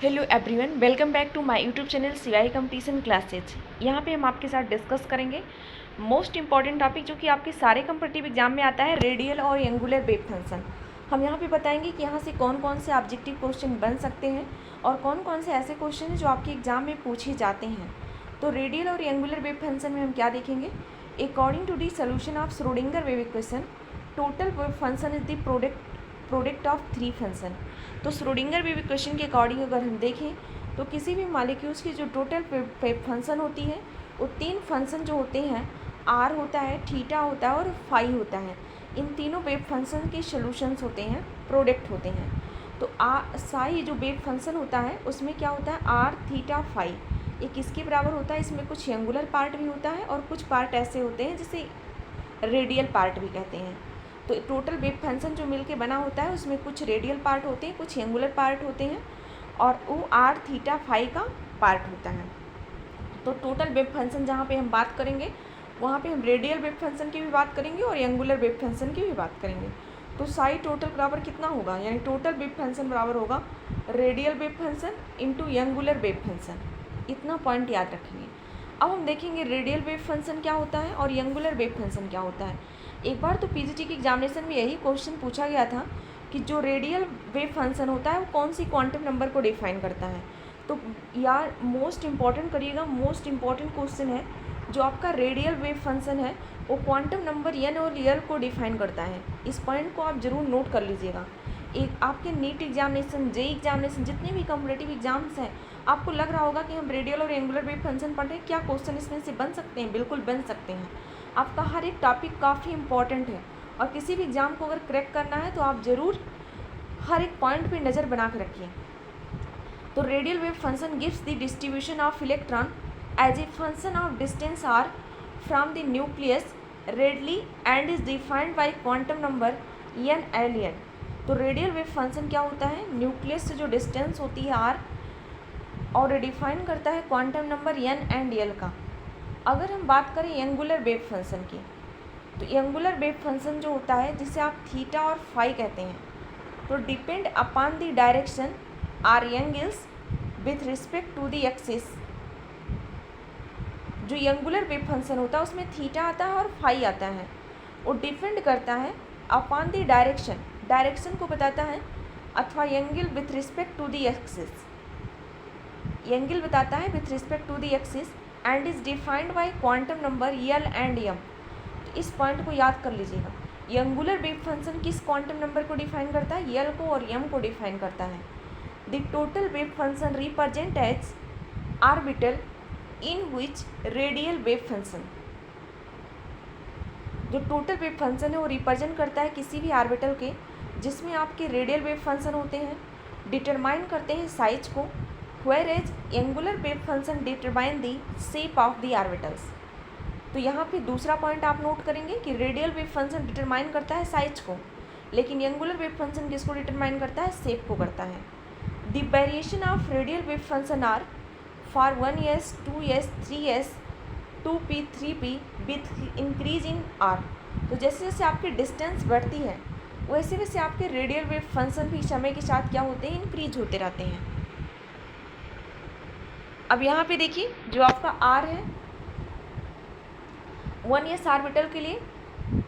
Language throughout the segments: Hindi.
Hello everyone, welcome back to my YouTube channel सिवाई कंपटीशन क्लासेज। यहाँ पे हम आपके साथ डिस्कस करेंगे मोस्ट इंपॉर्टेंट टॉपिक जो कि आपके सारे कंपटीटिव एग्जाम में आता है, रेडियल और एंगुलर वेव फंक्शन। हम यहाँ पे बताएंगे कि यहाँ से कौन कौन से ऑब्जेक्टिव क्वेश्चन बन सकते हैं और कौन कौन से ऐसे क्वेश्चन हैं जो आपके एग्जाम में पूछे जाते हैं। तो रेडियल और एंगुलर वेव फंक्शन में हम क्या देखेंगे? According to the solution of Schrodinger wave equation, total wave function is the product of three function. तो श्रोडिंगर वेव इक्वेशन के अकॉर्डिंग अगर हम देखें तो किसी भी मॉलिक्यूल्स की जो टोटल वेव फंक्शन होती है वो तीन फंक्शन जो होते हैं, आर होता है, थीटा होता है और फाई होता है। इन तीनों वेव फंक्शन के सोल्यूशंस होते हैं, प्रोडक्ट होते हैं। तो साई जो वेव फंक्शन होता है उसमें क्या होता है, आर थीटा फाई, ये किसके बराबर होता है? इसमें कुछ एंगुलर पार्ट भी होता है और कुछ पार्ट ऐसे होते हैं जिसे रेडियल पार्ट भी कहते हैं। तो टोटल वेव फंक्शन जो मिलके बना होता है उसमें कुछ रेडियल पार्ट होते हैं, कुछ एंगुलर पार्ट होते हैं और वो आर थीटा फाई का पार्ट होता है। तो टोटल वेव फंक्शन जहाँ पे हम बात करेंगे वहाँ पे हम रेडियल वेव फंक्शन की भी बात करेंगे और एंगुलर वेव फंक्शन की भी बात करेंगे। तो साई टोटल बराबर कितना होगा, यानी टोटल वेव फंक्शन बराबर होगा radial wave function into angular wave function. इतना पॉइंट याद रखेंगे। अब हम देखेंगे रेडियल वेव फंक्शन क्या होता है और एंगुलर वेव फंक्शन क्या होता है। एक बार तो पीजीटी के एग्जामिनेशन में यही क्वेश्चन पूछा गया था कि जो रेडियल वेव फंक्शन होता है वो कौन सी क्वांटम नंबर को डिफाइन करता है। तो यार मोस्ट इम्पॉर्टेंट करिएगा, मोस्ट इम्पॉर्टेंट क्वेश्चन है। जो आपका रेडियल वेव फंक्शन है वो क्वांटम नंबर एन और यल को डिफाइन करता है। इस पॉइंट को आप जरूर नोट कर लीजिएगा। एक आपके नीट एग्जामिनेशन, जेई एग्जामिनेशन, जितने भी कॉम्पिटिटिव एग्जाम्स हैं, आपको लग रहा होगा कि हम रेडियल और एंगुलर वेव फंक्शन पढ़ रहे हैं, क्या क्वेश्चन इसमें से बन सकते हैं? बिल्कुल बन सकते हैं। आपका हर एक टॉपिक काफ़ी इंपॉर्टेंट है और किसी भी एग्ज़ाम को अगर क्रैक करना है तो आप ज़रूर हर एक पॉइंट पे नज़र बना के रखिए। तो radial wave function gives the distribution of electron as a function of distance R from the nucleus radially and is defined by quantum number N L N. तो रेडियल वेव फंक्शन क्या होता है? न्यूक्लियस से जो डिस्टेंस होती है आर और डिफाइन करता है quantum number N and L का। अगर हम बात करें एंगुलर वेव फंक्शन की, तो एंगुलर वेव फंक्शन जो होता है जिसे आप थीटा और फाई कहते हैं, तो depend upon the direction or angles with respect to the axis. जो एंगुलर वेव फंक्शन होता है उसमें थीटा आता है और फाई आता है। वो डिपेंड करता है अपॉन द डायरेक्शन, डायरेक्शन को बताता है, अथवा angle with respect to the axis, angle बताता है with respect to the axis and is defined by quantum number L and M. तो इस पॉइंट को याद कर लीजिएगा। एंगुलर वेव फंक्शन किस क्वांटम नंबर को डिफाइन करता है? यल को और एम को डिफाइन करता है। The total wave function represent as orbital in which radial wave function, जो टोटल वेव फंक्शन है वो रिप्रेजेंट करता है किसी भी ऑर्बिटल के जिसमें आपके रेडियल वेव फंक्शन होते हैं, डिटरमाइन करते हैं साइज को, whereas angular wave function determine the shape of the orbitals. तो यहाँ पे दूसरा पॉइंट आप नोट करेंगे कि रेडियल वेव फंक्शन डिटरमाइन करता है साइज को, लेकिन एंगुलर वेव फंक्शन किसको डिटरमाइन करता है? शेप को करता है। The variation of radial wave function R for 1s 2s 3s 2p 3p with increase in R. तो जैसे जैसे आपकी डिस्टेंस बढ़ती है वैसे वैसे आपके रेडियल वेव फंक्शन भी समय के साथ क्या होते हैं? इंक्रीज होते रहते हैं। अब यहाँ पे देखिए जो आपका आर है, 1s ऑर्बिटल के लिए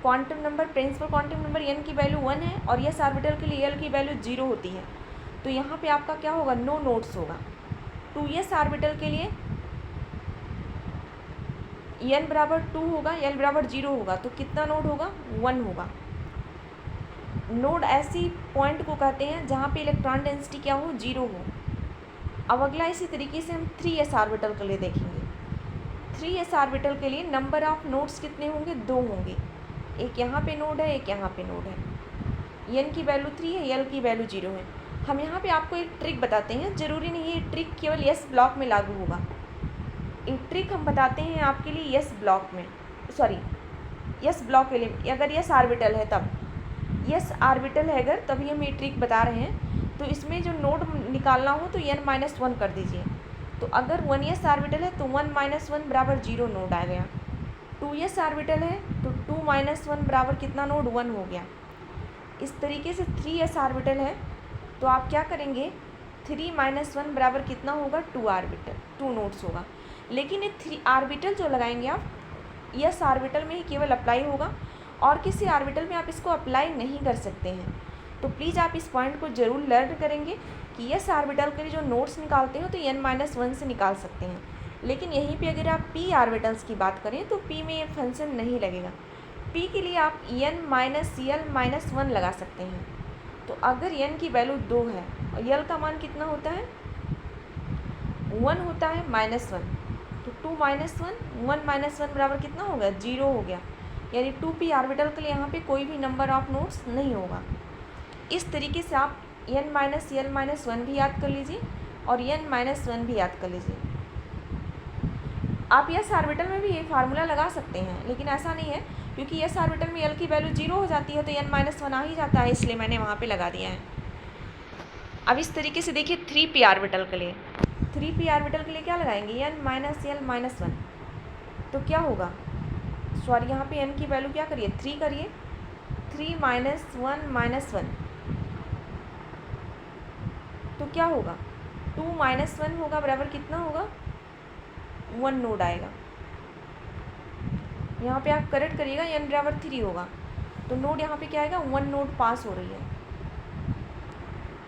quantum number, principal quantum number N की वैल्यू 1 है और s ऑर्बिटल के लिए एल की वैल्यू 0 होती है। तो यहाँ पे आपका क्या होगा? नो नोड्स होगा। 2s ऑर्बिटल के लिए n बराबर 2 होगा, l बराबर 0 होगा, तो कितना नोड होगा? 1 होगा। नोड ऐसी पॉइंट को कहते हैं जहाँ पे इलेक्ट्रॉन डेंसिटी क्या हो? 0 हो। अब अगला इसी तरीके से हम 3s ऑर्बिटल के लिए देखेंगे। 3s ऑर्बिटल के लिए नंबर ऑफ नोड्स कितने होंगे? 2 होंगे। एक यहाँ पे नोड है, एक यहाँ पे नोड है। n की वैल्यू 3 है, l की वैल्यू 0 है। हम यहाँ पे आपको एक ट्रिक बताते हैं, ज़रूरी नहीं है ये ट्रिक केवल s ब्लॉक में लागू होगा। एक ट्रिक हम बताते हैं आपके लिए s ब्लॉक में, सॉरी s ब्लॉक के लिए, अगर s ऑर्बिटल है तब, s ऑर्बिटल है अगर, तभी हम ये ट्रिक बता रहे हैं। तो इसमें जो नोड निकालना हो तो n-1 कर दीजिए। तो अगर 1s ऑर्बिटल है तो 1-1 बराबर 0 नोड आ गया। 2s ऑर्बिटल है तो 2-1 बराबर कितना नोड? 1 हो गया। इस तरीके से 3s ऑर्बिटल है तो आप क्या करेंगे? 3 - 1 बराबर कितना होगा, 2 ऑर्बिटल, 2 नोड्स होगा। लेकिन ये 3 ऑर्बिटल जो लगाएंगे आप, यस ऑर्बिटल में ही केवल अप्लाई होगा और किसी ऑर्बिटल में आप इसको अप्लाई नहीं कर सकते हैं। तो प्लीज़ आप इस पॉइंट को ज़रूर लर्न करेंगे कि यस ऑर्बिटल के लिए जो नोड्स निकालते हो तो n-1 से निकाल सकते हैं। लेकिन यहीं पे अगर आप p ऑर्बिटल्स की बात करें तो p में ये फंक्शन नहीं लगेगा। p के लिए आप n-l-1 लगा सकते हैं। तो अगर n की वैल्यू 2 है और l का मान कितना होता है, 1 होता है, -1, तो 2 - 1 1 बराबर कितना होगा, 0 हो गया। यानी 2p ऑर्बिटल के लिए यहाँ पे कोई भी नंबर ऑफ नोड्स नहीं होगा। इस तरीके से आप n-l-1 भी याद कर लीजिए और n-1 भी याद कर लीजिए। आप यस ऑर्बिटल में भी ये फार्मूला लगा सकते हैं, लेकिन ऐसा नहीं है क्योंकि यस ऑर्बिटल में l की वैल्यू 0 हो जाती है तो n-1 आ ही जाता है, इसलिए मैंने वहाँ पे लगा दिया है। अब इस तरीके से देखिए 3p ऑर्बिटल के लिए, 3p ऑर्बिटल के लिए क्या लगाएंगे, n-l-1, तो क्या होगा, सॉरी यहाँ पे n की वैल्यू क्या करिए, 3 करिए, 3 - 1 तो क्या होगा, 2 - 1 होगा बराबर कितना होगा, 1 नोड आएगा। यहाँ पे आप करेक्ट करिएगा, n बराबर 3 होगा तो नोड यहाँ पे क्या आएगा, 1 नोड पास हो रही है।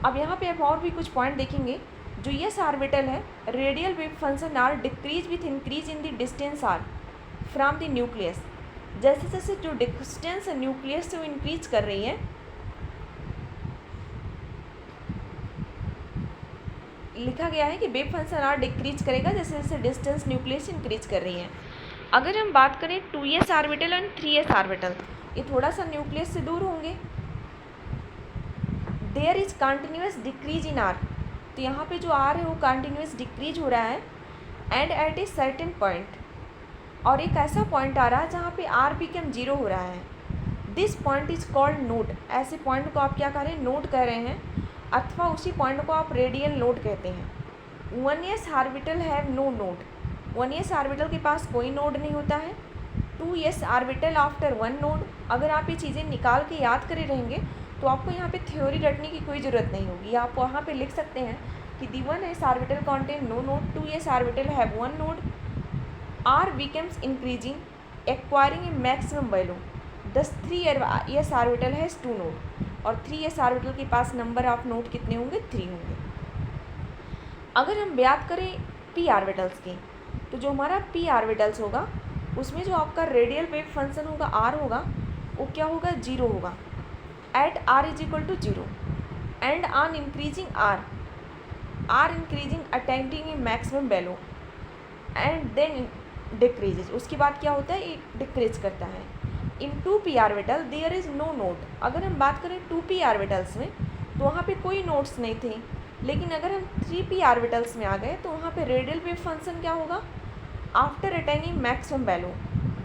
अब यहाँ पे आप और भी कुछ पॉइंट देखेंगे। जो यस ऑर्बिटल है, radial wave function R decrease with increase in the distance R from the nucleus. जैसे जैसे जो डिस्टेंस न्यूक्लियस से वो इंक्रीज कर रही है, लिखा गया है कि वेव फंक्शन आर डिक्रीज करेगा जैसे जैसे डिस्टेंस न्यूक्लियस इंक्रीज कर रही है। अगर हम बात करें 2s orbital and 3s orbital, ये थोड़ा सा न्यूक्लियस से दूर होंगे। There is continuous decrease in R, तो यहाँ पे जो आर है वो कंटिन्यूस डिक्रीज हो रहा है and at a certain point, और एक ऐसा पॉइंट आ रहा है जहाँ पे आर बिकम 0 हो रहा है। This point is called node. ऐसे पॉइंट को आप क्या कह रहे हैं, नोड कह रहे हैं, अथवा उसी पॉइंट को आप रेडियल नोड कहते हैं। 1s orbital have no node, 1s orbital के पास कोई नोड नहीं होता है। 2s orbital after 1 node. अगर आप ये चीज़ें निकाल के याद करे रहेंगे तो आपको यहाँ पे थ्योरी रटने की कोई ज़रूरत नहीं होगी। आप वहाँ पे लिख सकते हैं कि the 1s orbital contain no node, 2s orbital have 1 node, R becomes increasing acquiring a maximum value, thus 3s orbital has 2 node, और 3s ऑर्बिटल के पास नंबर ऑफ नोड कितने होंगे, 3 होंगे। अगर हम बात करें p ऑर्बिटल्स की, तो जो हमारा p ऑर्बिटल्स होगा उसमें जो आपका रेडियल वेव फंक्शन होगा r होगा, वो क्या होगा, 0 होगा। At r is equal to 0 and on increasing r increasing attaining a maximum value and then decreases. उसके बाद क्या होता है, ये डिक्रीज करता है। In 2p orbital there is no node. अगर हम बात करें 2p ऑर्बिटल्स में तो वहाँ पे कोई नोड्स नहीं थे, लेकिन अगर हम 3p ऑर्बिटल्स में आ गए तो वहाँ पे रेडियल वेव फंक्शन क्या होगा, after attaining maximum value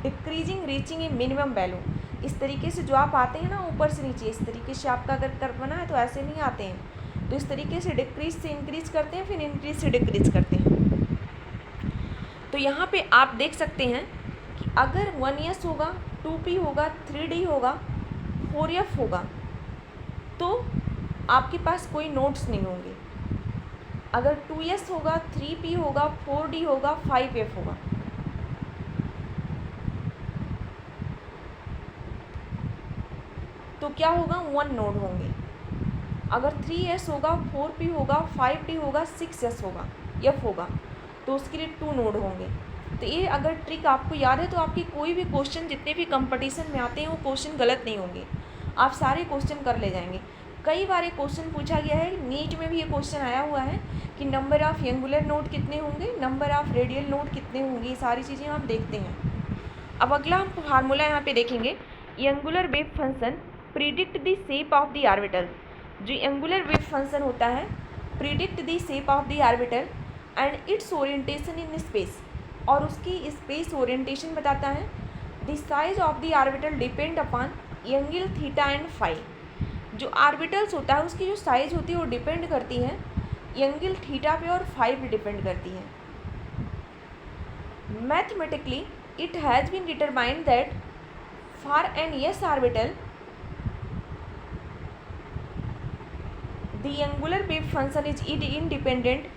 decreasing reaching ए मिनिमम वैल्यू। इस तरीके से जो आप आते हैं ना ऊपर से नीचे, इस तरीके से आपका अगर करना है तो ऐसे नहीं आते हैं, तो इस तरीके से डिक्रीज से इंक्रीज करते हैं, फिर इंक्रीज से डिक्रीज करते हैं। तो यहाँ पे आप देख सकते हैं कि अगर 1s होगा, 2p होगा, 3d होगा, 4f होगा, तो आपके पास कोई नोड्स नहीं होंगे। अगर 2s होगा, 3p होगा, 4d होगा, 5f होगा, तो क्या होगा, 1 नोड होंगे। अगर 3s होगा, 4p होगा, 5d होगा, 6s होगा, f होगा, तो उसके लिए 2 नोड होंगे। तो ये अगर ट्रिक आपको याद है तो आपकी कोई भी क्वेश्चन जितने भी कंपटीशन में आते हैं वो क्वेश्चन गलत नहीं होंगे, आप सारे क्वेश्चन कर ले जाएंगे। कई बार एक क्वेश्चन पूछा गया है, नीट में भी ये क्वेश्चन आया हुआ है कि नंबर ऑफ़ एंगुलर नोड कितने होंगे, नंबर ऑफ़ रेडियल नोड कितने होंगे, ये सारी चीज़ें हम देखते हैं। अब अगला हम फार्मूला यहाँ पे देखेंगे, angular wave function predict the shape of the orbital. जो एंगुलर वेव फंक्शन होता है predict the shape of the orbital and its orientation in space, और उसकी स्पेस ओरिएंटेशन बताता है। The size of the orbital depend upon angle theta and phi. जो ऑर्बिटल्स होता है उसकी जो साइज होती है वो डिपेंड करती है एंगल थीटा पे और फाई पे डिपेंड करती है। Mathematically it has been determined that for an s orbital the angular wave function is independent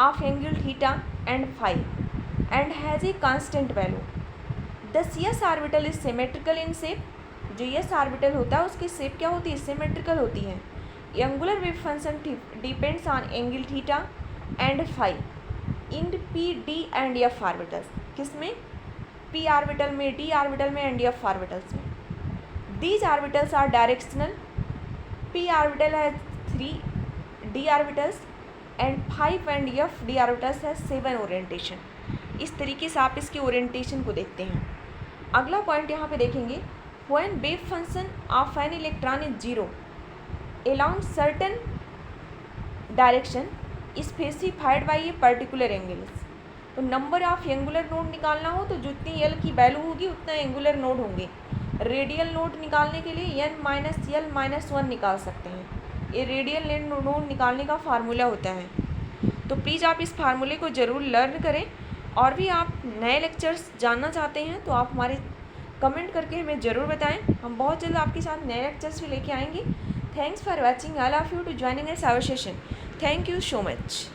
of angle theta and phi and has a constant value. The CS orbital is symmetrical in shape. जो S ऑर्बिटल होता है उसकी शेप क्या होती है, सिमेट्रिकल होती है. Angular wave function depends on angle theta and phi in P, D and F orbitals. किसमें? P ऑर्बिटल में, D ऑर्बिटल में एंड F ऑर्बिटल्स में. These orbitals are directional. P orbital has 3 D orbitals and 5 and F D orbitals has 7 orientation. इस तरीके से आप इसके ओरिएंटेशन को देखते हैं. अगला पॉइंट यहाँ पे देखेंगे, when wave function of an electron is 0 along certain direction is specified by a particular angles. तो नंबर ऑफ एंगुलर नोड निकालना हो तो जितनी एल की वैल्यू होगी उतना एंगुलर नोड होंगे. रेडियल नोड निकालने के लिए n माइनस एल माइनस 1 निकाल सकते हैं. ये रेडियल नोड निकालने का फार्मूला होता है. तो प्लीज़ आप इस फार्मूले को ज़रूर लर्न करें. और भी आप नए लेक्चर्स जानना चाहते हैं तो आप हमारे कमेंट करके हमें ज़रूर बताएं. हम बहुत जल्द आपके साथ नए लेक्चर्स भी लेके आएंगे. Thanks for watching all of you to joining us our session. Thank you so much.